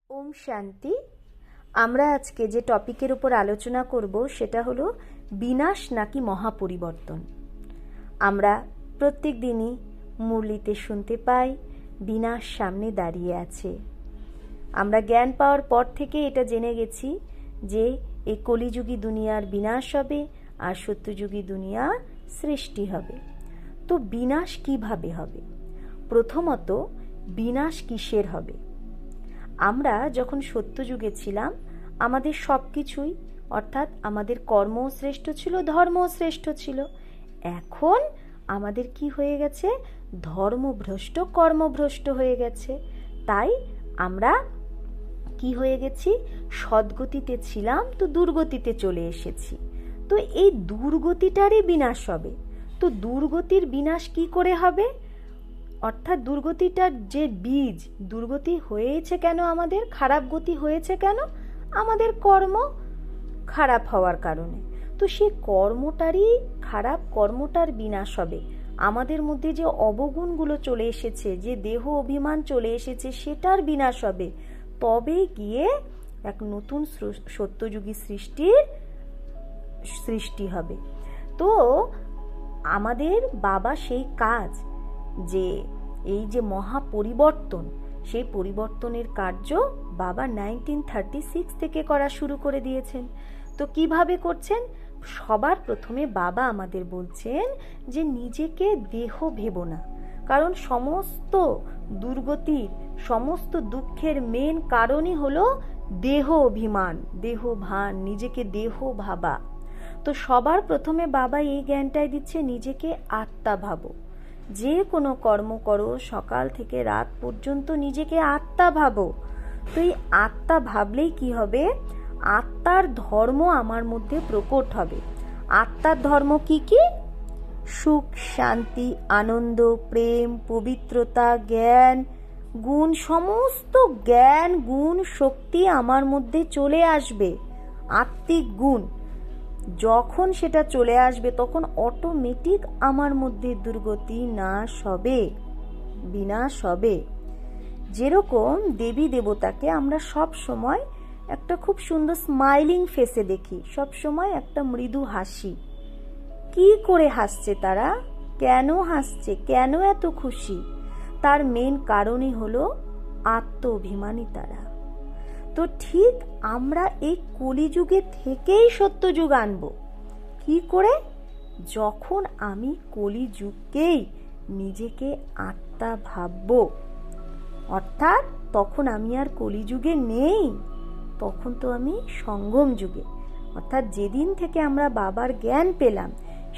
ওম শান্তি। আমরা আজকে যে টপিকের উপর আলোচনা করব সেটা হলো বিনাশ নাকি মহাপরিবর্তন। আমরা প্রত্যেক দিনই মুরলিতে শুনতে পাই বিনাশ সামনে দাঁড়িয়ে আছে। আমরা জ্ঞান পাওয়ার পর থেকে এটা জেনে গেছি যে এই কলিযুগী দুনিয়ার বিনাশ হবে আর সত্যযুগী দুনিয়া সৃষ্টি হবে। তো বিনাশ কিভাবে হবে? প্রথমত, বিনাশ কিসের হবে? আমরা যখন সত্যযুগে ছিলাম আমাদের সব কিছুই, অর্থাৎ আমাদের কর্মও শ্রেষ্ঠ ছিল, ধর্মও শ্রেষ্ঠ ছিল। এখন আমাদের কি হয়ে গেছে? ধর্মভ্রষ্ট কর্মভ্রষ্ট হয়ে গেছে। তাই আমরা কি হয়ে গেছি? সদ্গতিতে ছিলাম তো দুর্গতিতে চলে এসেছি। তো এই দুর্গতিটারই বিনাশ হবে। তো দুর্গতির বিনাশ কি করে হবে? অর্থাৎ দুর্গতিটার যে বীজ, দুর্গতি হয়েছে কেন, আমাদের খারাপ গতি হয়েছে কেন? আমাদের কর্ম খারাপ হওয়ার কারণে। তো সেই কর্মটারই, খারাপ কর্মটার বিনাশ হবে। আমাদের মধ্যে যে অবগুণগুলো চলে এসেছে, যে দেহ অভিমান চলে এসেছে, সেটার বিনাশ হবে। তবে গিয়ে এক নতুন সত্যযুগী সৃষ্টি হবে। তো আমাদের বাবা সেই কাজ, যে এই যে মহাপরিবর্তন, সেই পরিবর্তনের কার্য বাবা 1936 থেকে করা শুরু করে দিয়েছেন। তো কিভাবে করছেন? সবার প্রথমে বাবা আমাদের বলছেন যে নিজেকে দেহ ভেবো না, কারণ সমস্ত দুর্গতির, সমস্ত দুঃখের মেন কারণই হলো দেহ অভিমান, দেহ ভান, নিজেকে দেহ ভাবা। তো সবার প্রথমে বাবা এই জ্ঞানটাই দিচ্ছে, নিজেকে আত্মা ভাবো। যে কোনো কর্ম করো, সকাল থেকে রাত পর্যন্ত নিজেকে আত্মা ভাবো। তো এই আত্মা ভাবলেই কি হবে? আত্মার ধর্ম আমার মধ্যে প্রকট হবে। আত্মার ধর্ম কি কি? সুখ, শান্তি, আনন্দ, প্রেম, পবিত্রতা, জ্ঞান, গুণ, সমস্ত জ্ঞান, গুণ, শক্তি আমার মধ্যে চলে আসবে। আত্মিক গুণ যখন সেটা চলে আসবে, তখন অটোমেটিক আমার মধ্যে দুর্গতি নাশ হবে, বিনাশ হবে। যেরকম দেবী দেবতাকে আমরা সব সময় একটা খুব সুন্দর স্মাইলিং ফেসে দেখি, সব সময় একটা মৃদু হাসি। কি করে হাসছে তারা? কেন হাসছে? কেন এত খুশি? তার মেন কারণই হলো আত্ম অভিমানী তারা। তো ঠিক আমরা এই কলিযুগে থেকেই সত্যযুগ আনব। কি করে? যখন আমি কলিযুগকেই নিজেকে আত্মা ভাবব, অর্থাৎ তখন আমি আর কলিযুগে নেই, তখন তো আমি সঙ্গম যুগে। অর্থাৎ যেদিন থেকে আমরা বাবার জ্ঞান পেলাম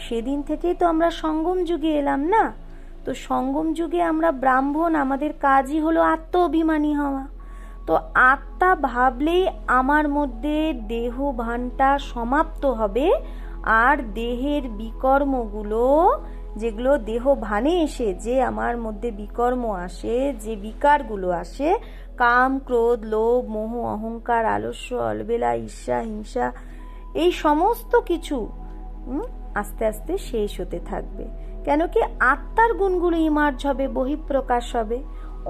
সেদিন থেকেই তো আমরা সঙ্গম যুগে এলাম না? তো সঙ্গম যুগে আমরা ব্রাহ্মণ, আমাদের কাজই হলো আত্ম অভিমানী হওয়া। তো আত্মা ভাবলেই আমার মধ্যে দেহ ভানটা সমাপ্ত হবে। আর দেহের বিকর্মগুলো, যেগুলো দেহ ভানে এসে যে আমার মধ্যে বিকর্ম আসে, যে বিকারগুলো আসে, কাম, ক্রোধ, লোভ, মোহ, অহংকার, আলস্য, অলবেলা, ঈর্ষা, হিংসা, এই সমস্ত কিছু আস্তে আস্তে শেষ হতে থাকবে। কেন কি? আত্মার গুণগুলো ইমার্জ হবে, বহিঃপ্রকাশ হবে।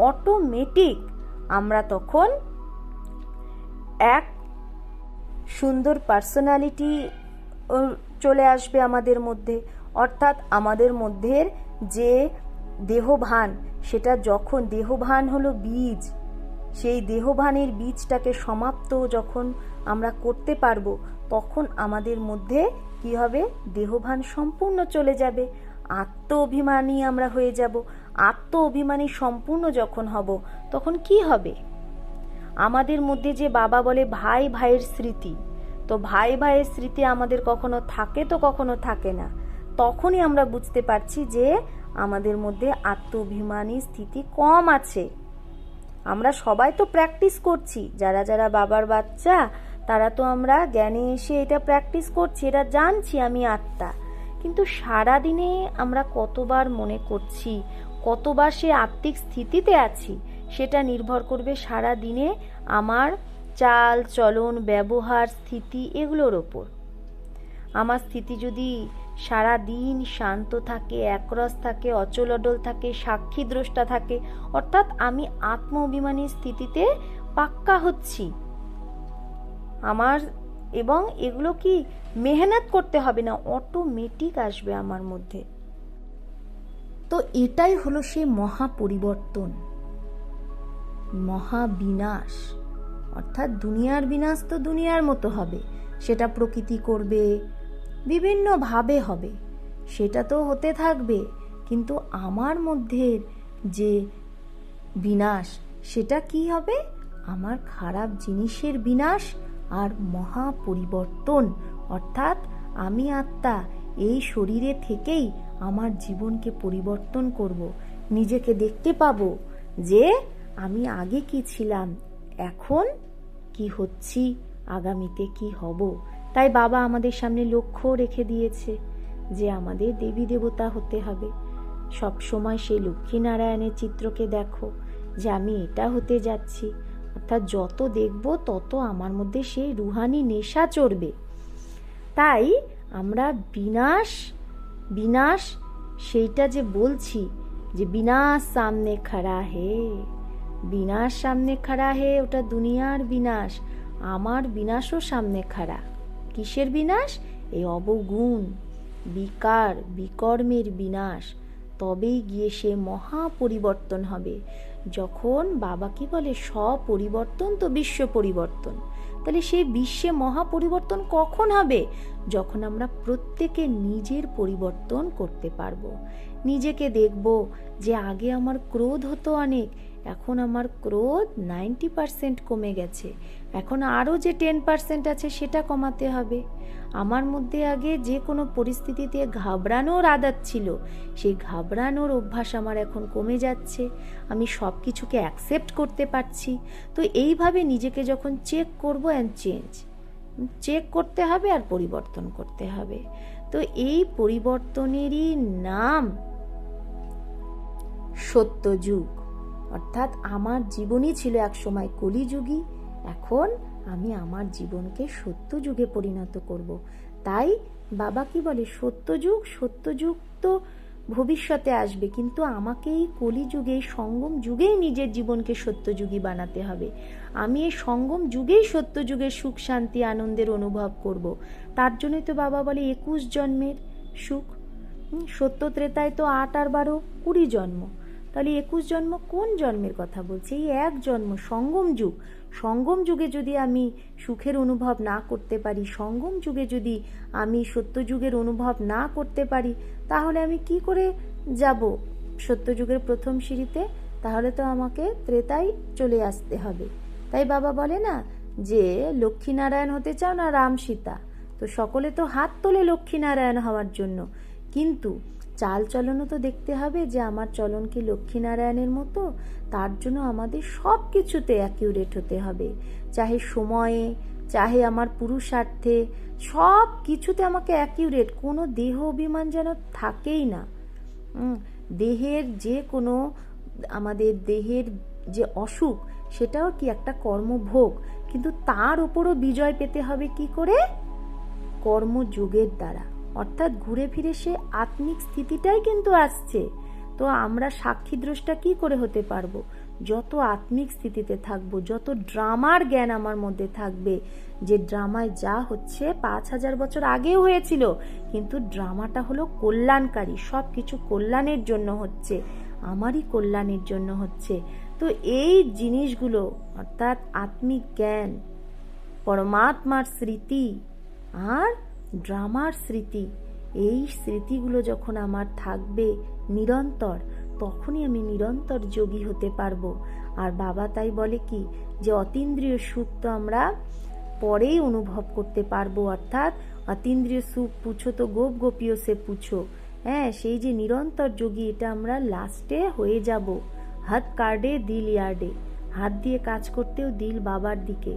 অটোমেটিক আমরা তখন এক সুন্দর পার্সোনালিটি চলে আসবে আমাদের মধ্যে। অর্থাৎ আমাদের মধ্যে যে দেহভান, সেটা যখন, দেহভান হলো বীজ, সেই দেহভানের বীজটাকে সমাপ্ত যখন আমরা করতে পারবো, তখন আমাদের মধ্যে কি হবে? দেহভান সম্পূর্ণ চলে যাবে। আত্ম অভিমানী আমরা হয়ে যাব। আত্ম অভিমানী সম্পূর্ণ যখন হব, তখন কি হবে? আমাদের মধ্যে যে বাবা বলে ভাই ভাইয়ের স্মৃতি, তো ভাই ভাইয়ের স্মৃতি আমাদের কখনো থাকে তো কখনো থাকে না। তখনই আমরা বুঝতে পারছি যে আমাদের মধ্যে আত্ম অভিমানী স্থিতি কম আছে। আমরা সবাই তো প্র্যাকটিস করছি, যারা যারা বাবার বাচ্চা তারা তো আমরা জ্ঞানে এসে এটা প্র্যাকটিস করছি, এটা জানছি আমি আত্মা। কিন্তু সারাদিনে আমরা কতবার মনে করছি, কতবার সে আত্মিক স্থিতিতে আছি, সেটা নির্ভর করবে সারা দিনে আমার চাল চলন, ব্যবহার, স্থিতি, এগুলোর ওপর। আমার স্থিতি যদি সারা দিন শান্ত থাকে, একরস থাকে, অচল অডল থাকে, সাক্ষী দ্রষ্টা থাকে, অর্থাৎ আমি আত্ম অভিমানী স্থিতিতে পাক্কা হচ্ছি আমার, এবং এগুলো কি মেহনত করতে হবে না, অটোমেটিক আসবে আমার মধ্যে। তো এটাই হলো সেই মহা পরিবর্তন, মহাবিনাশ। অর্থাৎ দুনিয়ার বিনাশ তো দুনিয়ার মতো হবে, সেটা প্রকৃতি করবে, বিভিন্নভাবে হবে, সেটা তো হতে থাকবে। কিন্তু আমার মধ্যে যে বিনাশ, সেটা কি হবে? আমার খারাপ জিনিসের বিনাশ আর মহা পরিবর্তন। অর্থাৎ আমি আত্মা এই শরীরে থেকেই আমার জীবনকে পরিবর্তন করব, নিজেকে দেখতে পাবো যে আমি আগে কি ছিলাম, এখন কি হচ্ছি, আগামীতে কি হব। তাই বাবা আমাদের সামনে লক্ষ্য রেখে দিয়েছে যে আমাদের দেবী দেবতা হতে হবে। সব সময় সেই লক্ষ্মীনারায়ণের চিত্রকে দেখো যে আমি এটা হতে যাচ্ছি। অর্থাৎ যত দেখব তত আমার মধ্যে সেই রুহানি নেশা চড়বে। তাই আমরা বিনাশ বিনাশ সেইটা যে বলছি, যে বিনাশ সামনে খাড়া হে, বিনাশ সামনে খাড়া হে, ওটা দুনিয়ার বিনাশ। আমার বিনাশও সামনে খাড়া। কিসের বিনাশ? এই অবগুণ বিকার বিকর্মের বিনাশ। তবেই গিয়ে সে মহা পরিবর্তন হবে। যখন বাবা কি বলে, স্বপরিবর্তন তো বিশ্ব পরিবর্তন। তাহলে সেই বিশ্বে মহা পরিবর্তন কখন হবে? যখন আমরা প্রত্যেকে নিজের পরিবর্তন করতে পারবো। নিজেকে দেখব যে আগে আমার ক্রোধ হতো অনেক, এখন আমার ক্রোধ 90% কমে গেছে, এখন আরও যে 10% আছে সেটা কমাতে হবে। আমার মধ্যে আগে যে কোনো পরিস্থিতিতে ঘাবড়ানোর আদত ছিল, সেই ঘাবড়ানোর অভ্যাস আমার এখন কমে যাচ্ছে, আমি সব কিছুকে অ্যাকসেপ্ট করতে পারছি। তো এইভাবে নিজেকে যখন চেক করব, অ্যান্ড চেক করতে হবে আর পরিবর্তন করতে হবে। তো এই পরিবর্তনেরই নাম সত্যযুগ। অর্থাৎ আমার জীবনই ছিল একসময় কলিযুগী, এখন আমি আমার জীবনকে সত্যযুগে পরিণত করব। তাই বাবা কি বলে, সত্যযুগ তো ভবিষ্যতে আসবে, কিন্তু আমাকে এই কলিযুগে, সঙ্গম যুগেই নিজের জীবনকে সত্যযুগী বানাতে হবে। আমি এই সঙ্গম যুগেই সত্যযুগের সুখ শান্তি আনন্দের অনুভব করব। তার জন্যই তো বাবা বলে 21 জন্মের সুখ। সত্য ত্রেতায় তো 8 আর 12 20 জন্ম। তাহলে 21 জন্ম কোন জন্মের কথা বলছে? এই এক জন্ম, সঙ্গম যুগ। সঙ্গম যুগে যদি আমি সুখের অনুভব না করতে পারি, সঙ্গম যুগে যদি আমি সত্যযুগের অনুভব না করতে পারি, তাহলে আমি কি করে যাব সত্যযুগের প্রথম সিঁড়িতে? তাহলে তো আমাকে ত্রেতায় চলে আসতে হবে। তাই বাবা বলে না যে লক্ষ্মীনারায়ণ হতে চাও না রাম সীতা, তো সকলে তো হাত তোলে লক্ষ্মীনারায়ণ হওয়ার জন্য, কিন্তু চাল চলনও তো দেখতে হবে যে আমার চলন কি লক্ষ্মীনারায়ণের মতো। তার জন্য আমাদের সব কিছুতে অ্যাকিউরেট হতে হবে, চাহে সময়ে, চাহে আমার পুরুষার্থে, সব কিছুতে আমাকে অ্যাকিউরেট। কোনো দেহ অভিমান যেন থাকেই না। দেহের যে কোনো, আমাদের দেহের যে অসুখ, সেটাও কি একটা কর্মভোগ, কিন্তু তার উপরও বিজয় পেতে হবে কি করে? কর্মযোগের দ্বারা। অর্থাৎ ঘুরে ফিরে সে আত্মিক স্থিতিটাই কিন্তু আসছে। তো আমরা সাক্ষীদ্রষ্টা কি করে হতে পারবো? যত আত্মিক স্থিতিতে থাকবো, যত ড্রামার জ্ঞান আমার মধ্যে থাকবে, যে ড্রামায় যা হচ্ছে 5000 বছর আগেও হয়েছিল, কিন্তু ড্রামাটা হলো কল্যাণকারী, সব কিছু কল্যাণের জন্য হচ্ছে, আমারই কল্যাণের জন্য হচ্ছে। তো এই জিনিসগুলো, অর্থাৎ আত্মিক জ্ঞান, পরমাত্মার স্মৃতি আর ড্রামার স্মৃতি, এই স্মৃতিগুলো যখন আমার থাকবে নিরন্তর, তখনই আমি নিরন্তর যোগী হতে পারবো। আর বাবা তাই বলে কি, যে অতীন্দ্রিয় সুখ তো আমরা পরেই অনুভব করতে পারবো। অর্থাৎ অতীন্দ্রিয় সুখ পুছো তো গোপ গোপিও সে পুছো। হ্যাঁ, সেই যে নিরন্তর যোগী, এটা আমরা লাস্টে হয়ে যাব। হাত কার্ডে দিল ইয়ার্ডে, হাত দিয়ে কাজ করতেও দিল বাবার দিকে।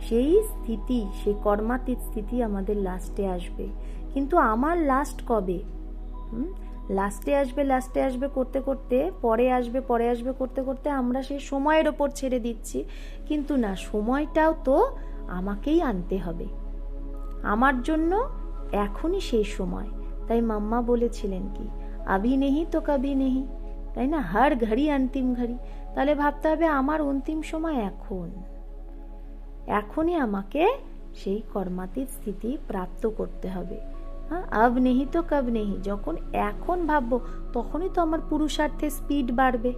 সেই স্থিতি, সেই কর্মাতীত স্থিতি আমাদের লাস্টে আসবে। কিন্তু আমার লাস্ট কবে? লাস্টে আসবে করতে করতে, পরে আসবে করতে করতে আমরা সেই সময়ের ওপর ছেড়ে দিচ্ছি। কিন্তু না, সময়টাও তো আমাকেই আনতে হবে। আমার জন্য এখনই সেই সময়। তাই মাম্মা বলেছিলেন কি, আভি নেহি তো কবি নেহি, তাই না? হর ঘড়ি অন্তিম ঘড়ি। তাহলে ভাবতে হবে আমার অন্তিম সময় এখন। এখনই আমাকে সেই কর্মাতীত স্থিতি প্রাপ্ত করতে হবে। হ্যাঁ, আব নেহি তো কব নেহি, যখন এখন ভাববো তখনই তো আমার পুরুষার্থের স্পিড বাড়বে।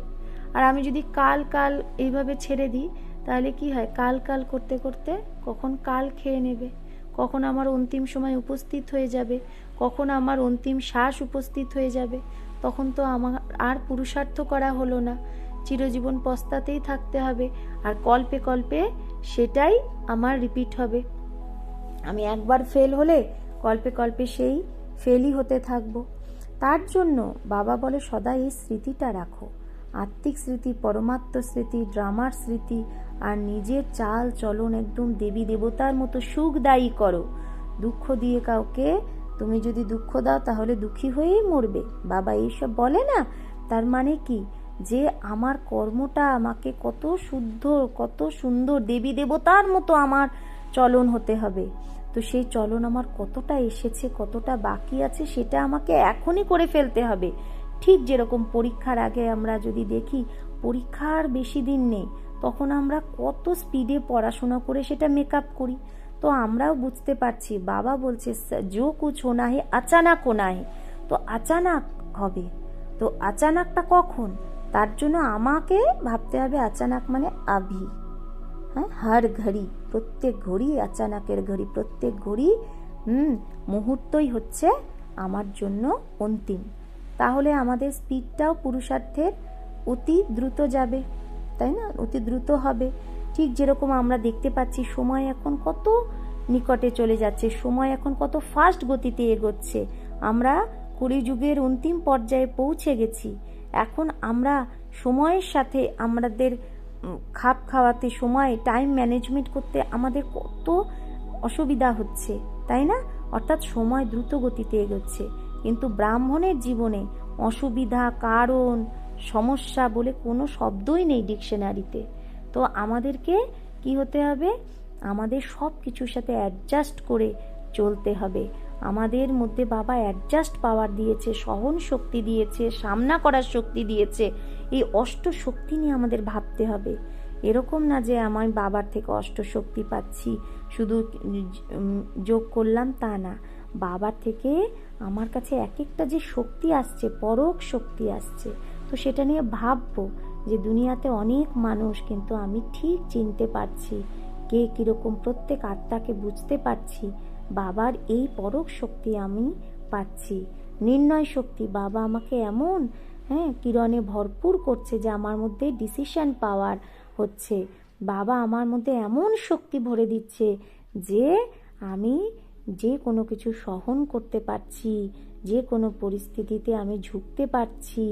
আর আমি যদি কাল কাল এইভাবে ছেড়ে দিই, তাহলে কি হয়, কাল কাল করতে করতে কখন কাল খেয়ে নেবে, কখন আমার অন্তিম সময় উপস্থিত হয়ে যাবে, কখন আমার অন্তিম শ্বাস উপস্থিত হয়ে যাবে, তখন তো আমার আর পুরুষার্থ করা হলো না, চিরজীবন পস্তাতেই থাকতে হবে। আর কল্পে কল্পে সেটাই আমার রিপিট হবে। আমি একবার ফেল হলে কল্পে কল্পে সেই ফেলই হতে থাকবো। তার জন্য বাবা বলে সদা এই স্মৃতিটা রাখো, আত্মিক স্মৃতি, পরমাত্ম স্মৃতি, ড্রামার স্মৃতি, আর নিজের চাল চলন একদম দেবী দেবতার মতো সুখদায়ী করো। দুঃখ দিয়ে কাউকে তুমি যদি দুঃখ দাও তাহলে দুঃখী হয়েই মরবে, বাবা এইসব বলে না। তার মানে কি, যে আমার কর্মটা আমাকে কত শুদ্ধ, কত সুন্দর দেবী দেবতার মতো আমার চলন হতে হবে। তো সেই চলন আমার কতটা এসেছে, কতটা বাকি আছে, সেটা আমাকে এখনই করে ফেলতে হবে। ঠিক যেরকম পরীক্ষার আগে আমরা যদি দেখি পরীক্ষার বেশি দিন নেই, তখন আমরা কত স্পিডে পড়াশোনা করে সেটা মেকআপ করি। তো আমরাও বুঝতে পারছি, বাবা বলছে যো কুছ হোনা হে আচানক হোনা হে, তো আচানক হবে। তো আচানকটা কখন, তার জন্য আমাকে ভাবতে হবে আচানক মানে আভি। হ্যাঁ, হার ঘড়ি, প্রত্যেক ঘড়ি আচানকের ঘড়ি, প্রত্যেক ঘড়ি মুহূর্তই হচ্ছে আমার জন্য অন্তিম। তাহলে আমাদের স্পিডটাও পুরুষার্থের অতি দ্রুত যাবে, তাই না, অতি দ্রুত হবে। ঠিক যেরকম আমরা দেখতে পাচ্ছি সময় এখন কত নিকটে চলে যাচ্ছে, সময় এখন কত ফাস্ট গতিতে এগোচ্ছে। আমরা কলিযুগের অন্তিম পর্যায়ে পৌঁছে গেছি। এখন আমরা সময়ের সাথে আমাদের খাপ খাওয়াতে, সময় টাইম ম্যানেজমেন্ট করতে আমাদের কত অসুবিধা হচ্ছে, তাই না। অর্থাৎ সময় দ্রুত গতিতে এগোচ্ছে, কিন্তু ব্রাহ্মণের জীবনে অসুবিধা, কারণ, সমস্যা বলে কোনো শব্দই নেই ডিকশনারিতে। তো আমাদেরকে কি হতে হবে, আমাদের সব কিছুর সাথে অ্যাডজাস্ট করে চলতে হবে। আমাদের মধ্যে বাবা অ্যাডজাস্ট পাওয়ার দিয়েছে, সহন শক্তি দিয়েছে, সামনা করার শক্তি দিয়েছে। এই অষ্ট শক্তি নিয়ে আমাদের ভাবতে হবে। এরকম না যে আমি বাবার থেকে অষ্ট শক্তি পাচ্ছি, শুধু যোগ করলাম, তা না। বাবার থেকে আমার কাছে এক একটা যে শক্তি আসছে, পরোক্ষ শক্তি আসছে, তো সেটা নিয়ে ভাববো যে দুনিয়াতে অনেক মানুষ, কিন্তু আমি ঠিক চিনতে পারছি কে কিরকম, প্রত্যেক আত্মাকে বুঝতে পারছি। বাবার এই পরোক্ষ শক্তি আমি পাচ্ছি, নির্ণয় শক্তি বাবা আমাকে এমন কিরণে ভরপুর করছে যে আমার মধ্যে ডিসিশন পাওয়ার হচ্ছে। বাবা আমার মধ্যে এমন শক্তি ভরে দিচ্ছে যে আমি যে কোনো কিছু সহন করতে পারছি, যে কোনো পরিস্থিতিতে আমি ঝুঁকতে পারছি।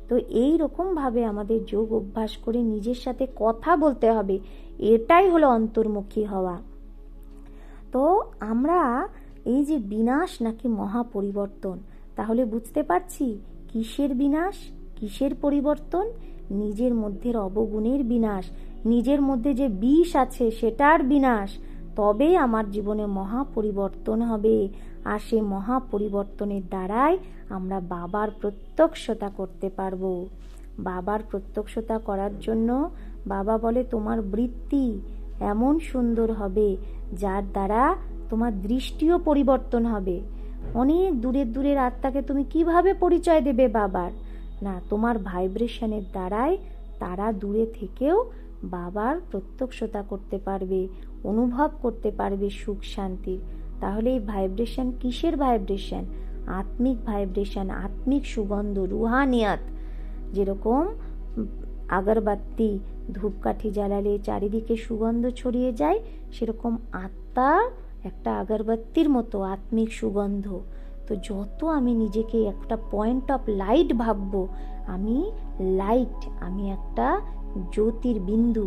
তো এই রকমভাবে আমাদের যোগ অভ্যাস করে নিজের সাথে কথা বলতে হবে, এটাই হলো অন্তর্মুখী হওয়া। তো আমরা এই যে বিনাশ নাকি মহাপরিবর্তন, তাহলে বুঝতে পারছি কিসের বিনাশ, কিসের পরিবর্তন, নিজের মধ্যের অবগুণের বিনাশ, নিজের মধ্যে যে বিষ আছে সেটার বিনাশ। তবেই আমার জীবনে মহাপরিবর্তন হবে। আর সেই মহাপরিবর্তনের দ্বারাই আমরা বাবার প্রত্যক্ষতা করতে পারবো। বাবার প্রত্যক্ষতা করার জন্য বাবা বলে তোমার বৃত্তি এমন সুন্দর হবে যার দ্বারা তোমার দৃষ্টিও পরিবর্তন হবে। অনেক দূরের দূরের আত্মাকে তুমি কিভাবে পরিচয় দেবে বাবার, না, তোমার ভাইব্রেশনের দ্বারাই তারা দূরে থেকেও বাবার প্রত্যক্ষতা করতে পারবে, অনুভব করতে পারবে সুখ শান্তির। তাহলে এই ভাইব্রেশন কিসের ভাইব্রেশন, আত্মিক ভাইব্রেশন, আত্মিক সুগন্ধ, রুহানিয়াত। যেরকম আগরবাতি ধূপকাঠি জ্বালালে চারিদিকে সুগন্ধ ছড়িয়ে যায়, সেরকম আত্মা একটা আগরবাতির মতো আত্মিক সুগন্ধ। তো যত আমি নিজেকে একটা পয়েন্ট অফ লাইট ভাববো, আমি লাইট, আমি একটা জ্যোতির বিন্দু,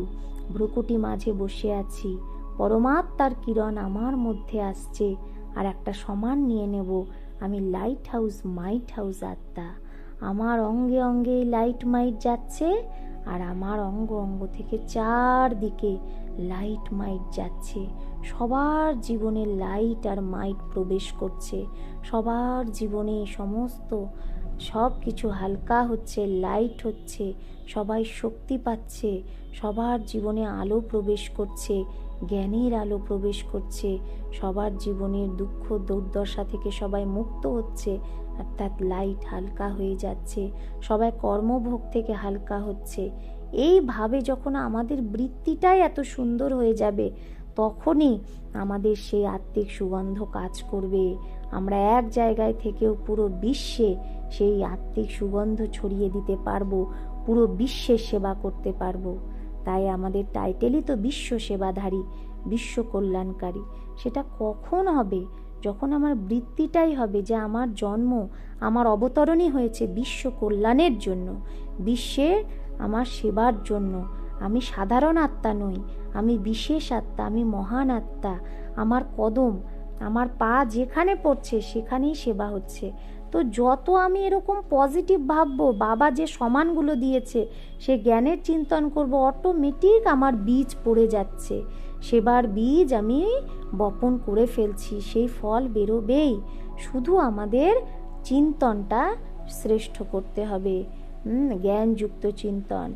ভ্রুকুটি মাঝে বসে আছি, পরমাত্মার কিরণ আমার মধ্যে আসছে। আর একটা সমান নিয়ে নেব, আমি লাইট হাউস, মাইট হাউস আত্মা। আমার অঙ্গে অঙ্গে লাইট মাইট যাচ্ছে, আর আমার অঙ্গ অঙ্গ থেকে চারদিকে লাইট মাইট যাচ্ছে। সবার জীবনে লাইট আর মাইট প্রবেশ করছে, সবার জীবনে সমস্ত সব কিছু হালকা হচ্ছে, লাইট হচ্ছে, সবাই শক্তি পাচ্ছে, সবার জীবনে আলো প্রবেশ করছে। জ্ঞানের আলো প্রবেশ করছে, সবার জীবনের দুঃখ দুর্দশা থেকে সবাই মুক্ত হচ্ছে, অর্থাৎ লাইট হালকা হয়ে যাচ্ছে, সবাই কর্মভোগ থেকে হালকা হচ্ছে। এইভাবে যখন আমাদের বৃত্তিটাই এত সুন্দর হয়ে যাবে, তখনই আমাদের সেই আত্মিক সুগন্ধ কাজ করবে। আমরা এক জায়গায় থেকেও পুরো বিশ্বে সেই আত্মিক সুগন্ধ ছড়িয়ে দিতে পারবো, পুরো বিশ্বের সেবা করতে পারবো। তাই আমাদের টাইটেলই তো বিশ্ব সেবাধারী, বিশ্ব কল্যাণকারী। সেটা কখন হবে? যখন আমার বৃত্তিটাই হবে যে আমার জন্ম, আমার অবতরণই হয়েছে বিশ্ব কল্যাণের জন্য, বিশ্বের আমার সেবার জন্য। আমি সাধারণ আত্মা নই, আমি বিশেষ আত্মা, আমি মহান আত্মা। আমার কদম, আমার পা যেখানে পড়ছে সেখানেই সেবা হচ্ছে। তো যত আমি এরকম পজিটিভ ভাববো, বাবা যে সমানগুলো দিয়েছে সে জ্ঞানের চিন্তন করব, অটোমেটিক আমার বীজ পড়ে যাচ্ছে, সেবার বীজ আমি বপন করে ফেলছি, সেই ফল বেরোবেই। শুধু আমাদের চিন্তনটা শ্রেষ্ঠ করতে হবে, জ্ঞানযুক্ত চিন্তন।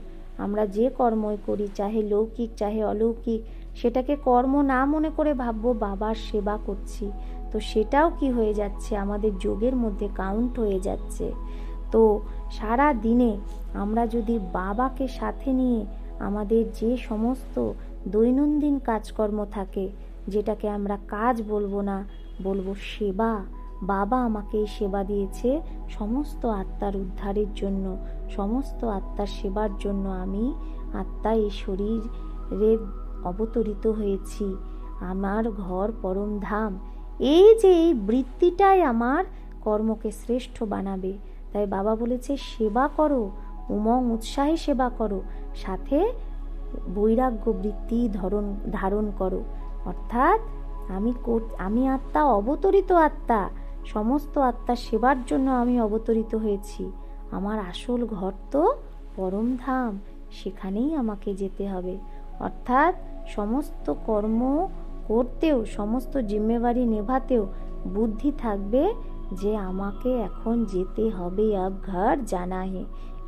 আমরা যে কর্মই করি, চাহে লৌকিক চাহে অলৌকিক, সেটাকে কর্ম না মনে করে ভাববো বাবার সেবা করছি, তো সেটাও কি হয়ে যাচ্ছে, আমাদের যোগের মধ্যে কাউন্ট হয়ে যাচ্ছে। তো সারা দিনে আমরা যদি বাবাকে সাথে নিয়ে আমাদের যে সমস্ত দৈনন্দিন কাজকর্ম থাকে, যেটাকে আমরা কাজ বলবো না, বলবো সেবা। বাবা আমাকে এই সেবা দিয়েছে সমস্ত আত্মার উদ্ধারের জন্য, সমস্ত আত্মার সেবার জন্য আমি আত্মা এই শরীরে অবতরিত হয়েছি, আমার ঘর পরম ধাম। এই যে এই বৃত্তিটাই আমার কর্মকে শ্রেষ্ঠ বানাবে। তাই বাবা বলেছে সেবা করো, উমং উৎসাহে সেবা করো, সাথে বৈরাগ্য বৃত্তি ধারণ করো। অর্থাৎ আমি আত্মা, অবতরিত আত্মা, সমস্ত আত্মার সেবার জন্য আমি অবতরিত হয়েছি। আমার আসল ঘর তো পরম ধাম, সেখানেই আমাকে যেতে হবে। অর্থাৎ সমস্ত কর্ম করতেও, সমস্ত জিম্মেবারি নেভাতেও বুদ্ধি থাকবে যে আমাকে এখন যেতে হবে, আব ঘর জানা হে।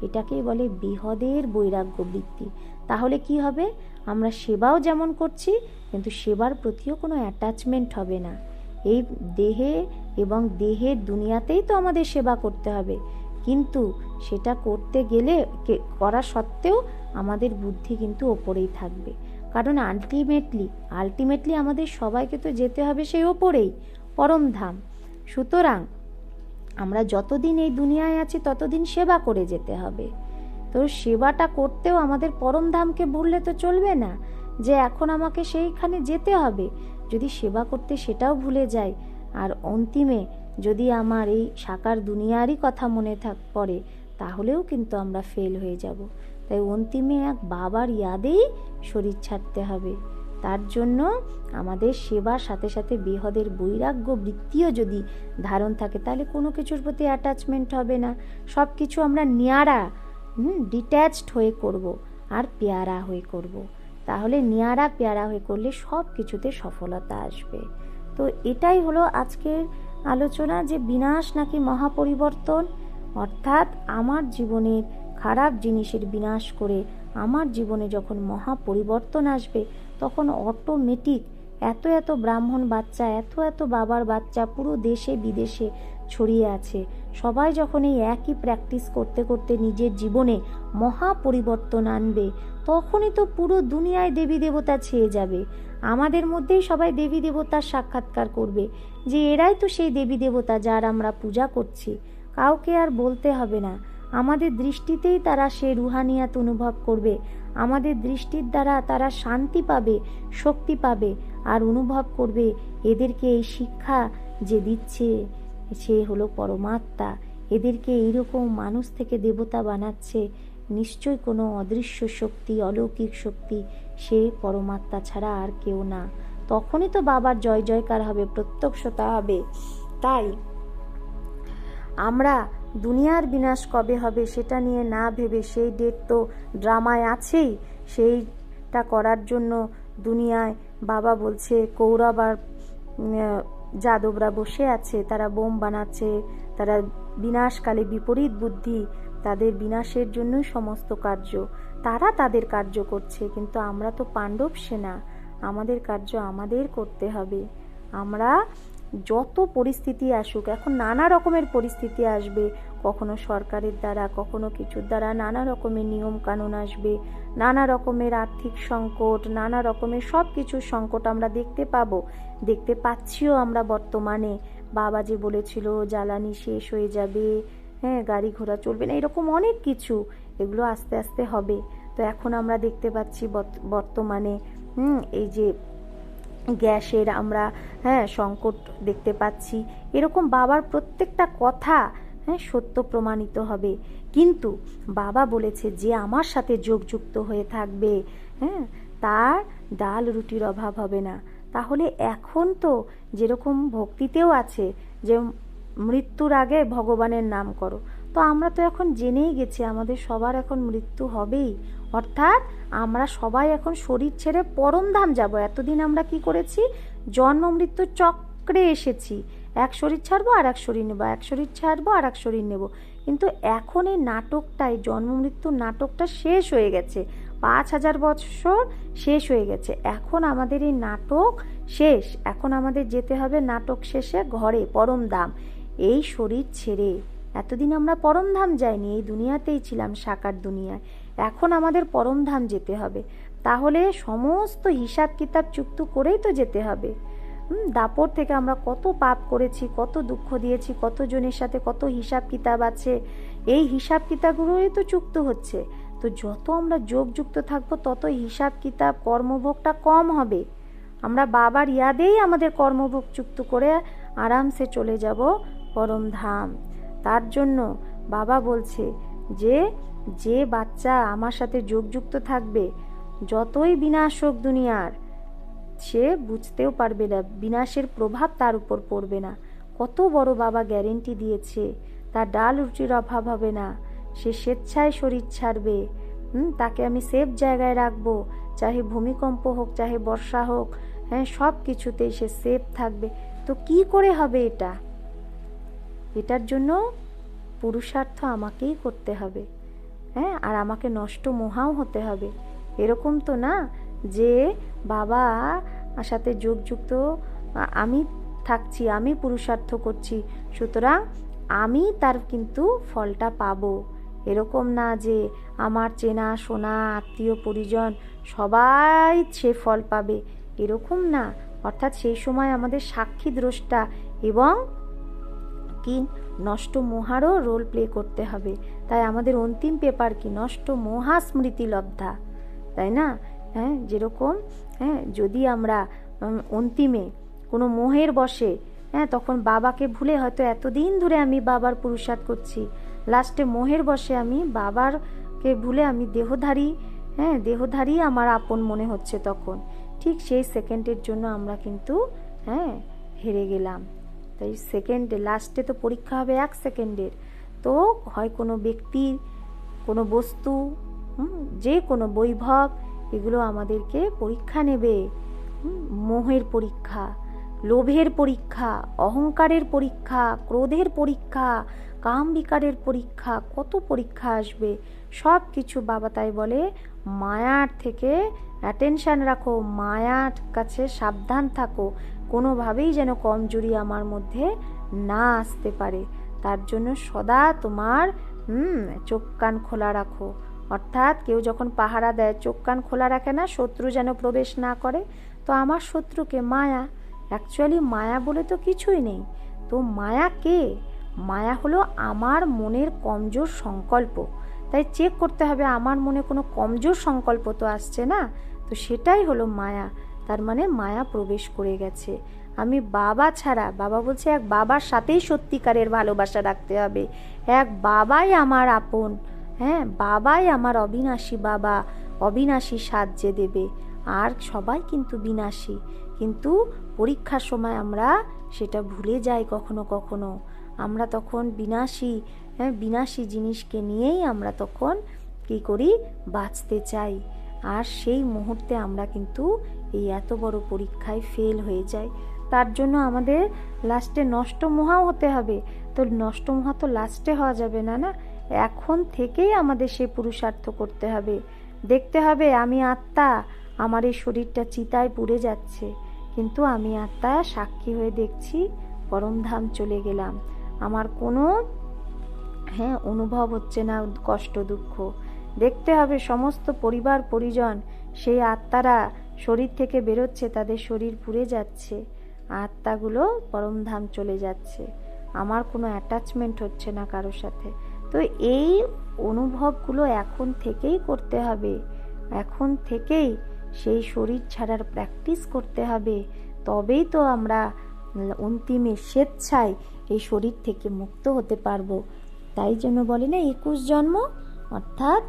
এটাকেই বলে বিহদের বৈরাগ্য বৃত্তি। তাহলে কি হবে? আমরা সেবাও যেমন করছি, কিন্তু সেবার প্রতিও কোনো অ্যাটাচমেন্ট হবে না। এই দেহে এবং দেহের দুনিয়াতেই তো আমাদের সেবা করতে হবে, কিন্তু সেটা করতে গেলে, করা সত্ত্বেও আমাদের বুদ্ধি কিন্তু ওপরেই থাকবে। কারণ আলটিমেটলি আমাদের সবাইকে তো যেতে হবে সেই ওপরেই, পরমধাম। সুতরাং আমরা যতদিন এই দুনিয়ায় আছি ততদিন সেবা করে যেতে হবে। তো সেবাটা করতেও আমাদের পরমধামকে ভুললে তো চলবে না, যে এখন আমাকে সেইখানে যেতে হবে। যদি সেবা করতে সেটাও ভুলে যাই, আর অন্তিমে যদি আমার এই সাকার দুনিয়ারই কথা মনে পড়ে, তাহলেও কিন্তু আমরা ফেল হয়ে যাব। তাই অন্তিমে এক বাবার ইয়াদেই শরীর ছাড়তে হবে। তার জন্য আমাদের সেবার সাথে সাথে বিহদের বৈরাগ্য বৃত্তিও যদি ধারণ থাকে, তাহলে কোনো কিছুর প্রতি অ্যাটাচমেন্ট হবে না। সব কিছু আমরা নিয়ারা, ডিট্যাচড হয়ে করব, আর পেয়ারা হয়ে করব। তাহলে নিয়ারা পেয়ারা হয়ে করলে সব কিছুতে সফলতা আসবে। তো এটাই হলো আজকের আলোচনা, যে বিনাশ নাকি মহাপরিবর্তন। অর্থাৎ আমার জীবনের খারাপ জিনিসের বিনাশ করে আমার জীবনে যখন মহাপরিবর্তন আসবে, তখন অটোমেটিক এত ব্রাহ্মণ বাচ্চা, এত বাবার বাচ্চা পুরো দেশে বিদেশে ছড়িয়ে আছে, সবাই যখন এই একই প্র্যাকটিস করতে করতে নিজের জীবনে মহাপরিবর্তন আনবে, তখনই তো পুরো দুনিয়ায় দেবী দেবতা ছেয়ে যাবে। আমাদের মধ্যেই সবাই দেবী দেবতার সাক্ষাৎকার করবে, যে এরাই তো সেই দেবী দেবতা যার আমরা পূজা করছি। কাউকে আর বলতে হবে না, আমাদের দৃষ্টিতেই তারা সে রুহানিয়াত অনুভব করবে। আমাদের দৃষ্টির দ্বারা তারা শান্তি পাবে, শক্তি পাবে, আর অনুভব করবে এদেরকে এই শিক্ষা যে দিচ্ছে সে হলো পরমাত্মা, এদেরকে এইরকম মানুষ থেকে দেবতা বানাচ্ছে, নিশ্চয় কোনো অদৃশ্য শক্তি, অলৌকিক শক্তি, সে পরমাত্মা ছাড়া আর কেউ না। তখনই তো বাবার জয় জয়কার হবে, প্রত্যক্ষতা হবে। তাই আমরা দুনিয়ার বিনাশ কবে হবে সেটা নিয়ে না ভেবে, সেই ডেট তো ড্রামায় আছেই, সেইটা করার জন্য দুনিয়ায় বাবা বলছে কৌরব আর যাদবরা বসে আছে, তারা বোম বানাচ্ছে, তারা বিনাশকালে বিপরীত বুদ্ধি, তাদের বিনাশের জন্যই সমস্ত কার্য, তারা তাদের কার্য করছে। কিন্তু আমরা তো পাণ্ডব সেনা, আমাদের কার্য আমাদের করতে হবে। আমরা যত পরিস্থিতি আসুক, এখন নানা রকমের পরিস্থিতি আসবে, কখনো সরকারের দ্বারা, কখনো কিছুর দ্বারা নানা রকমের নিয়ম কানুন আসবে, নানা রকমের আর্থিক সংকট, নানা রকমের সব কিছুর সংকট আমরা দেখতে পাবো, দেখতে পাচ্ছিও আমরা বর্তমানে। বাবা যে বলেছিল জ্বালানি শেষ হয়ে যাবে, হ্যাঁ, গাড়ি ঘোড়া চলবে না, এরকম অনেক কিছু, এগুলো আস্তে আস্তে হবে। তো এখন আমরা দেখতে পাচ্ছি বর্তমানে এই যে গ্যাসের আমরা সংকট দেখতে পাচ্ছি। এরকম বাবার প্রত্যেকটা কথা সত্য প্রমাণিত হবে। কিন্তু বাবা বলেছে যে আমার সাথে যোগযুক্ত হয়ে থাকবে, তার ডাল রুটির অভাব হবে না। তাহলে এখন তো যেরকম ভক্তিতেও আছে যে মৃত্যুর আগে ভগবানের নাম করো, তো আমরা তো এখন জেনেই গেছি আমাদের সবার এখন মৃত্যু হবেই। অর্থাৎ আমরা সবাই এখন শরীর ছেড়ে পরমধাম যাব। এতদিন আমরা কি করেছি? জন্ম মৃত্যু চক্রে এসেছি, এক শরীর ছাড়বো আর এক শরীর নেবো, এক শরীর ছাড়বো আর এক শরীর নেব। কিন্তু এখন এই নাটকটাই, জন্ম মৃত্যুর নাটকটা শেষ হয়ে গেছে, 5000 বছর শেষ হয়ে গেছে। এখন আমাদের এই নাটক শেষ, এখন আমাদের যেতে হবে নাটক শেষে ঘরে পরমধাম। এই শরীর ছেড়ে এতদিন আমরা পরমধাম যাইনি, এই দুনিয়াতেই ছিলাম, সাকার দুনিয়ায়। এখন আমাদের পরমধাম যেতে হবে। তাহলে সমস্ত হিসাব কিতাব চুক্ত করেই তো যেতে হবে। দাপর থেকে আমরা কত পাপ করেছি, কত দুঃখ দিয়েছি, কত জনের সাথে কত হিসাব কিতাব আছে, এই হিসাব কিতাবগুলোই তো চুক্ত হচ্ছে। তো যত আমরা যোগযুক্ত থাকবো তত হিসাব কিতাব কর্মভোগটা কম হবে। আমরা বাবার ইয়াদেই আমাদের কর্মভোগ চুক্ত করে আরামসে চলে যাব পরমধাম। তার জন্য বাবা বলছে যে যে বাচ্চা আমার সাথে যোগযুক্ত থাকবে, যতই বিনাশ হোক দুনিয়ার, সে বুঝতেও পারবে না, বিনাশের প্রভাব তার উপর পড়বে না। কত বড় বাবা গ্যারেন্টি দিয়েছে, তার ডাল রুটির অভাব হবে না, সে স্বেচ্ছায় শরীর ছাড়বে। তাকে আমি সেফ জায়গায় রাখবো, চাহে ভূমিকম্প হোক, চাহে বর্ষা হোক, সব কিছুতেই সে সেফ থাকবে। তো কি করে হবে এটা? এটার জন্য পুরুষার্থ আমাকেই করতে হবে, আর আমাকে নষ্ট মোহাও হতে হবে। এরকম তো না যে বাবা সাথে যোগযুক্ত আমি থাকছি, আমি পুরুষার্থ করছি, সুতরাং আমি তার কিন্তু ফলটা পাবো। এরকম না যে আমার চেনা শোনা আত্মীয় পরিজন সবাই সে ফল পাবে, এরকম না। অর্থাৎ সেই সময় আমাদের সাক্ষী দ্রষ্টা এবং কি নষ্ট মোহারও রোল প্লে করতে হবে। তাই আমাদের অন্তিম পেপার কি? নষ্ট মোহা স্মৃতি লব্ধা, তাই না? যেরকম যদি আমরা অন্তিমে কোনো মোহের বশে তখন বাবাকে ভুলে, হয়তো এতদিন ধরে আমি বাবার পুরুষার্থ করছি, লাস্টে মোহের বশে আমি বাবারকে ভুলে আমি দেহধারী আমার আপন মনে হচ্ছে, তখন ঠিক সেই সেকেন্ডের জন্য আমরা কিন্তু হেরে গেলাম। তাই সেকেন্ডে লাস্টে তো পরীক্ষা হবে 1 সেকেন্ডের। তো হয় কোনো ব্যক্তি, কোনো বস্তু, যে কোনো বৈভব, এগুলো আমাদেরকে পরীক্ষা নেবে। মোহের পরীক্ষা, লোভের পরীক্ষা, অহংকারের পরীক্ষা, ক্রোধের পরীক্ষা, কাম বিকারের পরীক্ষা, কত পরীক্ষা আসবে। সব কিছু বাবা তাই বলে মায়ার থেকে অ্যাটেনশন রাখো, মায়ার কাছে সাবধান থাকো, কোনোভাবেই যেন কমজোরি আমার মধ্যে না আসতে পারে। তার জন্য সদা তোমার চোখ কান খোলা রাখো। অর্থাৎ কেউ যখন পাহারা দেয় চোখ কান খোলা রাখে না, শত্রু যেন প্রবেশ না করে। তো আমার শত্রুকে মায়া, অ্যাকচুয়ালি মায়া বলে তো কিছুই নেই। তো মায়া কে? মায়া হলো আমার মনের কমজোর সংকল্প। তাই চেক করতে হবে আমার মনে কোনো কমজোর সংকল্প তো আসছে না, তো সেটাই হলো মায়া। তার মানে মায়া প্রবেশ করে গেছে। আমি বাবা ছাড়া, বাবা বলছে এক বাবার সাথেই সত্যিকারের ভালোবাসা রাখতে হবে। এক বাবাই আমার আপন, বাবাই আমার অবিনাশী বাবা, অবিনাশী সাহায্যে দেবে। আর সবাই কিন্তু বিনাশী, কিন্তু পরীক্ষার সময় আমরা সেটা ভুলে যাই কখনো কখনো। আমরা তখন বিনাশী জিনিসকে নিয়েই আমরা তখন কি করি? বাঁচতে চাই। আর সেই মুহূর্তে আমরা কিন্তু এই এত বড় পরীক্ষায় ফেল হয়ে যাই। তার জন্য আমাদের লাস্টে নষ্ট মোহাও হতে হবে। তো নষ্ট মোহা তো লাস্টে হওয়া যাবে না, না, এখন থেকেই আমাদের সেই পুরুষার্থ করতে হবে। দেখতে হবে আমি আত্মা, আমার এই শরীরটা চিতায় পুড়ে যাচ্ছে, কিন্তু আমি আত্মা সাক্ষী হয়ে দেখছি পরমধাম চলে গেলাম। আমার কোনো অনুভব হচ্ছে না কষ্ট দুঃখ। দেখতে হবে সমস্ত পরিবার পরিজন সেই আত্মারা শরীর থেকে বেরোচ্ছে, তাদের শরীর পুড়ে যাচ্ছে, আত্মাগুলো পরমধাম চলে যাচ্ছে। আমার কোনো অ্যাটাচমেন্ট হচ্ছে না কারোর সাথে। তো এই অনুভবগুলো এখন থেকেই করতে হবে, এখন থেকেই সেই শরীর ছাড়ার প্র্যাকটিস করতে হবে। তবেই তো আমরা অন্তিমে স্বেচ্ছায় এই শরীর থেকে মুক্ত হতে পারবো। তাই জন্য বলে না 21 জন্ম, অর্থাৎ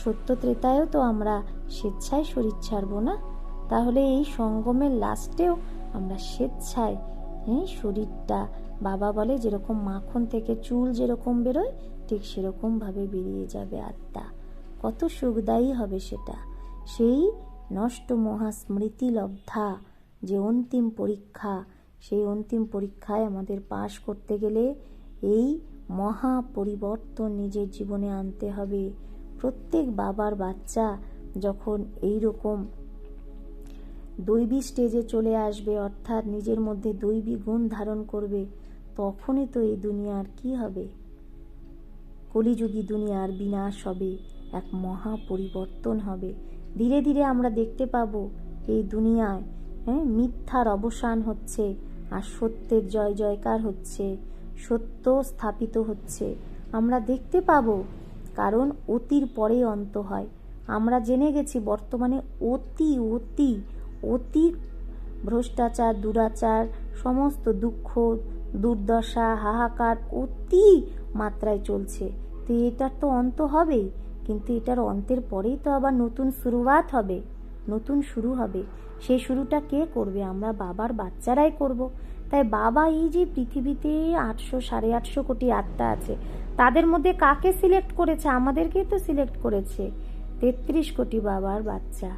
সত্য ত্রেতায়ও তো আমরা স্বেচ্ছায় শরীর ছাড়বো না। তাহলে এই সঙ্গমের লাস্টেও আমরা স্বেচ্ছায় শরীরটা, বাবা বলে যেরকম মাখন থেকে চুল যেরকম বেরোয় ঠিক সেরকমভাবে বেরিয়ে যাবে আত্মা। কত সুখদায়ী হবে সেটা। সেই নষ্ট মহাস্মৃতি লব্ধা যে অন্তিম পরীক্ষা, সেই অন্তিম পরীক্ষায় আমাদের পাশ করতে গেলে এই মহা পরিবর্তন নিজের জীবনে আনতে হবে। প্রত্যেক বাবার বাচ্চা যখন এই রকম দৈবী স্টেজে চলে আসবে, অর্থাৎ নিজের মধ্যে দৈবী গুণ ধারণ করবে, তখনই তো এই দুনিয়ার কি হবে, কলিযুগী দুনিয়ার বিনাশ হবে, এক মহা পরিবর্তন হবে। ধীরে ধীরে আমরা দেখতে পাবো এই দুনিয়ায় মিথ্যার অবসান হচ্ছে আর সত্যের জয় জয়কার হচ্ছে, সত্য স্থাপিত হচ্ছে। আমরা দেখতে পাবো, কারণ অতির পরে অন্ত হয়। আমরা জেনে গেছি বর্তমানে অতি অতি অতি ভ্রষ্টাচার, দুরাচার, সমস্ত দুঃখ দুর্দশা হাহাকার অতি মাত্রায় চলছে। তো এটার তো অন্ত হবেই, কিন্তু এটার অন্তের পরেই তো আবার নতুন শুরুয়াত হবে, নতুন শুরু হবে। সেই শুরুটা কে করবে? আমরা বাবার বাচ্চারাই করব। তাই বাবা এই যে পৃথিবীতে 800-850 কোটি আত্মা আছে, তাদের মধ্যে কাকে সিলেক্ট করেছে? আমাদেরকেই তো সিলেক্ট করেছে। 33 কোটি বাবার বাচ্চা,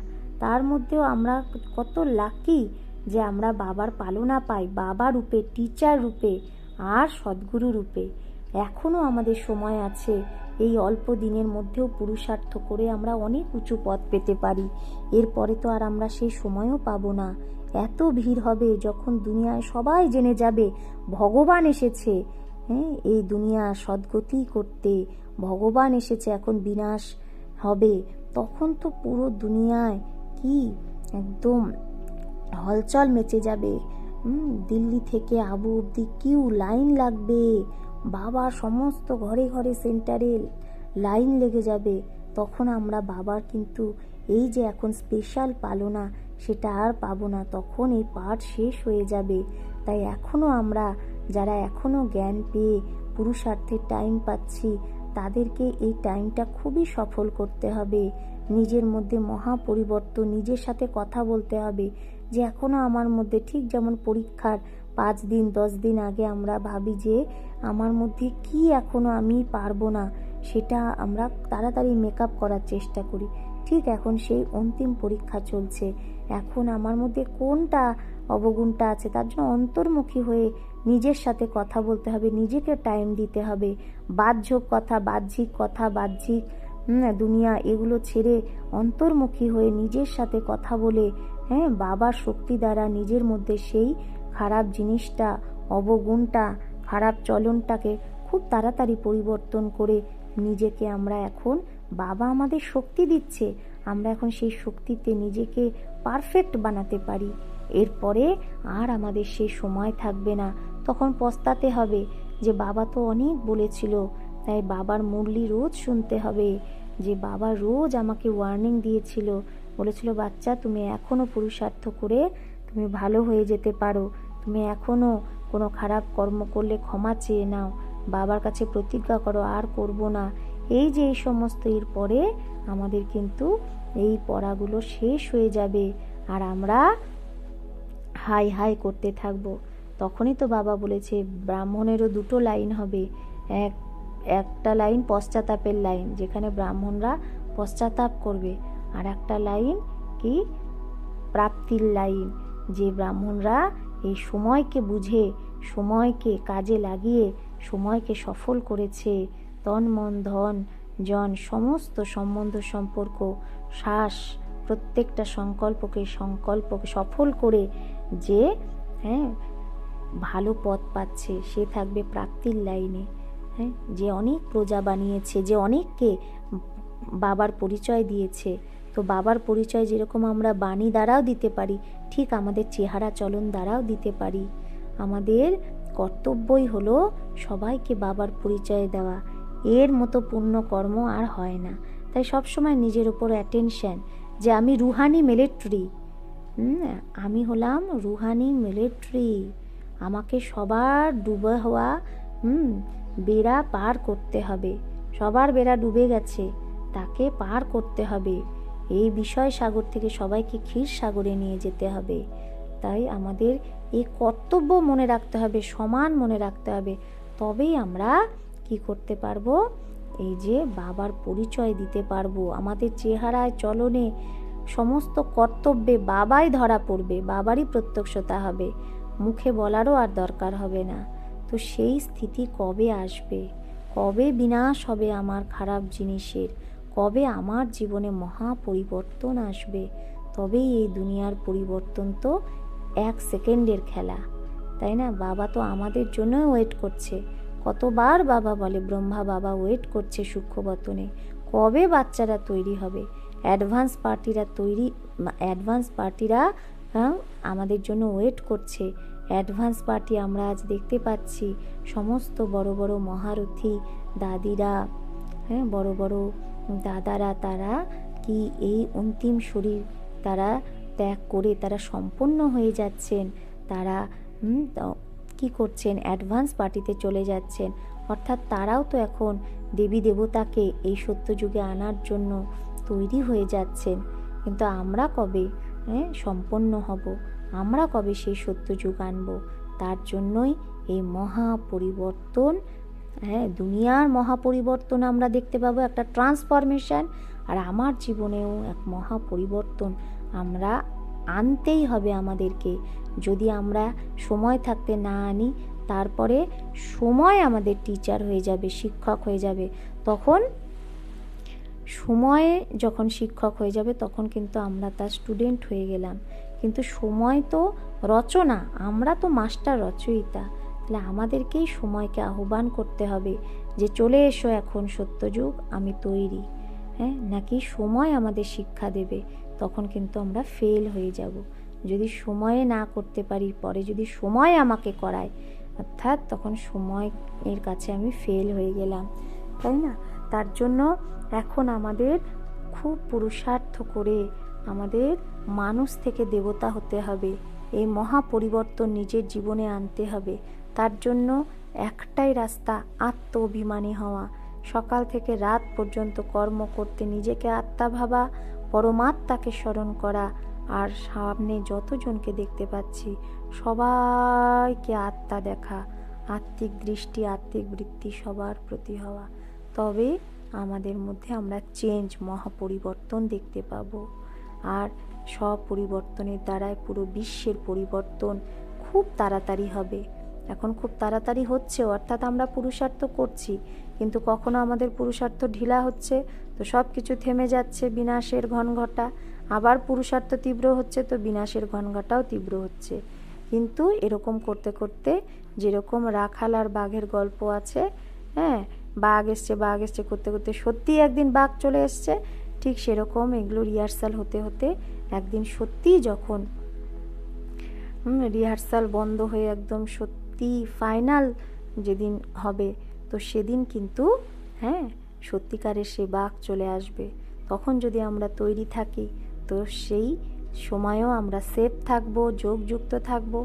তার মধ্যেও আমরা কত লাকি যে আমরা বাবার পালনা পাই, বাবা রূপে, টিচার রূপে আর সদ্গুরু রূপে। এখনো আমাদের সময় আছে, এই অল্প দিনের মধ্যেও পুরুষার্থ করে আমরা অনেক উঁচু পদ পেতে পারি। এরপরে তো আর আমরা সেই সময়ও পাবো না। এত ভিড় হবে যখন দুনিয়ায় সবাই জেনে যাবে ভগবান এসেছে, এই দুনিয়া সদ্গতি করতে ভগবান এসেছে, এখন বিনাশ হবে। তখন তো পুরো দুনিয়ায় কি একদম হলচল মেচে যাবে। দিল্লি থেকে আবু অব্দি কিউ লাইন লাগবে, বাবার সমস্ত ঘরে ঘরে সেন্টারে লাইন লেগে যাবে। তখন আমরা বাবার কিন্তু এই যে এখন স্পেশাল পালনা সেটা আর পাবো না, তখন এই পাঠ শেষ হয়ে যাবে। তাই এখনো আমরা যারা এখনো জ্ঞান পেয়ে পুরুষার্থের টাইম পাচ্ছি, তাদেরকে এই টাইমটা খুবই সফল করতে হবে। নিজের মধ্যে মহা পরিবর্তন, নিজের সাথে কথা বলতে হবে যে এখনো আমার মধ্যে, ঠিক যেমন পরীক্ষার 5 দিন 10 দিন আগে আমরা ভাবি যে আমার মধ্যে কি এখনো আমি পারবো না, সেটা আমরা তাড়াতাড়ি মেকআপ করার চেষ্টা করি। ঠিক এখন সেই অন্তিম পরীক্ষা চলছে, এখন আমার মধ্যে কোনটা অবগুণটা আছে, তার জন্য অন্তর্মুখী হয়ে নিজের সাথে কথা বলতে হবে, নিজেকে টাইম দিতে হবে। বাহ্যিক কথা, বাহ্যিক দুনিয়া এগুলো ছেড়ে অন্তর্মুখী হয়ে নিজের সাথে কথা বলে বাবার শক্তি দ্বারা নিজের মধ্যে সেই খারাপ জিনিসটা, অবগুণটা, খারাপ চলনটাকে খুব তাড়াতাড়ি পরিবর্তন করে নিজেকে আমরা এখন, বাবা আমাদের শক্তি দিচ্ছে, আমরা এখন সেই শক্তিতে নিজেকে পারফেক্ট বানাতে পারি। এরপরে আর আমাদের সেই সময় থাকবে না, তখন পস্তাতে হবে যে বাবা তো অনেক বলেছিল। তাই বাবার মুরলি রোজ শুনতে হবে, যে বাবা রোজ আমাকে ওয়ার্নিং দিয়েছিল, বলেছিল বাচ্চা তুমি এখনো পুরুষার্থ করে তুমি ভালো হয়ে যেতে পারো, তুমি এখনো কোনো খারাপ কর্ম করলে ক্ষমা চেয়ে নাও, বাবার কাছে প্রতিজ্ঞা করো আর করব না। এই যে এই সমস্ত এর পরে আমাদের কিন্তু এই পড়াগুলো শেষ হয়ে যাবে আর আমরা হাই হাই করতে থাকবো। তখনই তো বাবা বলেছে ব্রাহ্মণেরও 2টো লাইন হবে, একটা লাইন পশ্চাতাপের লাইন যেখানে ব্রাহ্মণরা পশ্চাতাপ করবে, আর একটা লাইন কি প্রাপ্তির লাইন, যে ব্রাহ্মণরা এই সময়কে বুঝে, সময়কে কাজে লাগিয়ে সময়কে সফল করেছে, তন মন ধন জন সমস্ত সম্বন্ধ সম্পর্ক শ্বাস প্রত্যেকটা সংকল্পকে সফল করে যে ভালো পথ পাচ্ছে, সে থাকবে প্রাপ্তির লাইনে। যে অনেক প্রজা বানিয়েছে, যে অনেককে বাবার পরিচয় দিয়েছে, তো বাবার পরিচয় যেরকম আমরা বাণী দ্বারাও দিতে পারি, ঠিক আমাদের চেহারা চলন দ্বারাও দিতে পারি। আমাদের কর্তব্যই হলো সবাইকে বাবার পরিচয় দেওয়া। এর মতো পুণ্য কর্ম আর হয় না। তাই সবসময় নিজের উপর অ্যাটেনশন, যে আমি রুহানি মিলিটারি, আমি হলাম রুহানি মিলিটারি। আমাকে সবার ডুবে হওয়া বেড়া পার করতে হবে। সবার বেড়া ডুবে গেছে, তাকে পার করতে হবে। এই বিষয় সাগর থেকে সবাইকে ক্ষীর সাগরে নিয়ে যেতে হবে। তাই আমাদের এই কর্তব্য মনে রাখতে হবে, সমান মনে রাখতে হবে। তবেই আমরা কি করতে পারবো, এই যে বাবার পরিচয় দিতে পারবো। আমাদের চেহারায় চলনে সমস্ত কর্তব্যে বাবাই ধরা পড়বে, বাবারই প্রত্যক্ষতা হবে, মুখে বলারও আর দরকার হবে না। তো সেই স্থিতি কবে আসবে, কবে বিনাশ হবে আমার খারাপ জিনিসের, কবে আমার জীবনে মহা পরিবর্তন আসবে, তবেই এই দুনিয়ার পরিবর্তন তো 1 সেকেন্ডের খেলা, তাই না? বাবা তো আমাদের জন্য ওয়েট করছে। কতবার বাবা বলে, ব্রহ্মা বাবা ওয়েট করছে সূক্ষ্মবতনে, কবে বাচ্চারা তৈরি হবে। অ্যাডভান্স পার্টিরা আমাদের জন্য ওয়েট করছে। অ্যাডভান্স পার্টি আমরা আজ দেখতে পাচ্ছি, সমস্ত বড় বড় মহারথী দাদিরা, বড় বড় দাদারা, তারা কি এই অন্তিম শরীর তারা ত্যাগ করে তারা সম্পন্ন হয়ে যাচ্ছেন। তারা কি করছেন, অ্যাডভান্স পার্টিতে চলে যাচ্ছেন। অর্থাৎ তারাও তো এখন দেবী দেবতাকে এই সত্যযুগে আনার জন্য তৈরি হয়ে যাচ্ছেন। কিন্তু আমরা কবে সম্পন্ন হব, আমরা কবে সেই সত্যযুগ আনব? তার জন্যই এই মহা পরিবর্তন, দুনিয়ার মহা পরিবর্তন আমরা দেখতে পাবো, একটা ট্রান্সফরমেশন। আর আমার জীবনেও এক মহা পরিবর্তন আমরা আনতেই হবে আমাদেরকে। যদি আমরা সময় থাকতে না আনি, তারপরে সময় আমাদের টিচার হয়ে যাবে, শিক্ষক হয়ে যাবে। তখন সময়ে যখন শিক্ষক হয়ে যাবে, তখন কিন্তু আমরা তার স্টুডেন্ট হয়ে গেলাম। কিন্তু সময় তো রচনা, আমরা তো মাস্টার রচয়িতা। তাহলে আমাদেরকেই সময়কে আহ্বান করতে হবে যে চলে এসো এখন সত্যযুগ, আমি তৈরি। নাকি সময় আমাদের শিক্ষা দেবে, তখন কিন্তু আমরা ফেল হয়ে যাব। যদি সময়ে না করতে পারি, পরে যদি সময় আমাকে করায়, অর্থাৎ তখন সময়ের কাছে আমি ফেল হয়ে গেলাম, তাই না? তার জন্য এখন আমাদের খুব পুরুষার্থ করে আমাদের মানুষ থেকে দেবতা হতে হবে। এই মহা পরিবর্তন নিজের জীবনে আনতে হবে। তার জন্য একটাই রাস্তা, আত্ম অভিমানী হওয়া। সকাল থেকে রাত পর্যন্ত কর্ম করতে নিজেকে আত্মা ভাবা, পরমাত্মাকে স্মরণ করা, আর সামনে যতজনকে দেখতে পাচ্ছি সবাইকে আত্মা দেখা, আত্মিক দৃষ্টি, আত্মিক বৃত্তি সবার প্রতি হওয়া। তবে আমাদের মধ্যে আমরা চেঞ্জ, মহাপরিবর্তন দেখতে পাবো। আর সব পরিবর্তনের দ্বারাই পুরো বিশ্বের পরিবর্তন খুব তাড়াতাড়ি হবে। এখন খুব তাড়াতাড়ি হচ্ছে, অর্থাৎ আমরা পুরুষার্থ করছি, কিন্তু কখনো আমাদের পুরুষার্থ ঢিলা হচ্ছে, তো সব কিছু থেমে যাচ্ছে, বিনাশের ঘনঘটা। আবার পুরুষার্থ তীব্র হচ্ছে, তো বিনাশের ঘনঘটাও তীব্র হচ্ছে। কিন্তু এরকম করতে করতে, যেরকম রাখাল আর বাঘের গল্প আছে, বাঘ এসছে করতে করতে সত্যিই একদিন বাঘ চলে এসছে, ঠিক সেরকম এগুলো রিহার্সাল হতে হতে একদিন সত্যিই যখন রিহার্সাল বন্ধ হয়ে একদম সত্যি ফাইনাল যেদিন হবে, তো সেদিন কিন্তু সত্যিকারের সে বাঘ চলে আসবে। তখন যদি আমরা তৈরি থাকি, তো সেই সময়ও আমরা সেফ থাকবো, যোগযুক্ত থাকবো।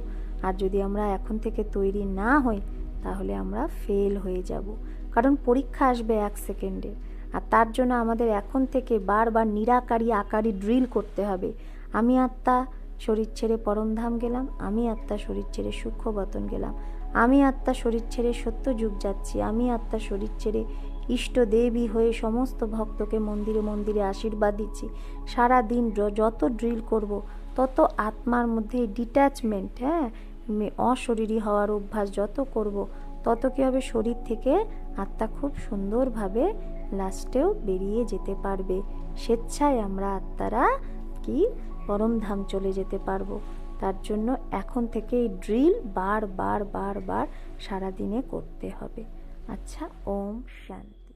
আর যদি আমরা এখন থেকে তৈরি না হই, তাহলে আমরা ফেল হয়ে যাব। কারণ পরীক্ষা আসবে 1 সেকেন্ডে। আর তার জন্য আমাদের এখন থেকে বারবার নিরাকারী আকারী ড্রিল করতে হবে। আমি আত্মা শরীর ছেড়ে পরমধাম গেলাম, আমি আত্মা শরীর ছেড়ে সূক্ষ্মবতন গেলাম, আমি আত্মা শরীর ছেড়ে সত্যযুগ যাচ্ছি, আমি আত্মা শরীর ছেড়ে ইষ্ট দেবী হয়ে সমস্ত ভক্তকে মন্দিরে মন্দিরে আশীর্বাদ দিচ্ছি। সারা দিন যত ড্রিল করব, তত আত্মার মধ্যে ডিট্যাচমেন্ট, অশরীরী হওয়ার অভ্যাস যত করব, তত কী হবে, শরীর থেকে আত্মা খুব সুন্দরভাবে লাস্টেও বেরিয়ে যেতে পারবে। স্বেচ্ছায় আমরা আত্মারা কি পরমধাম চলে যেতে পারবো। তার জন্য এখন থেকে এই ড্রিল বার বার বার বার সারাদিনে করতে হবে। আচ্ছা, ওম শান্তি।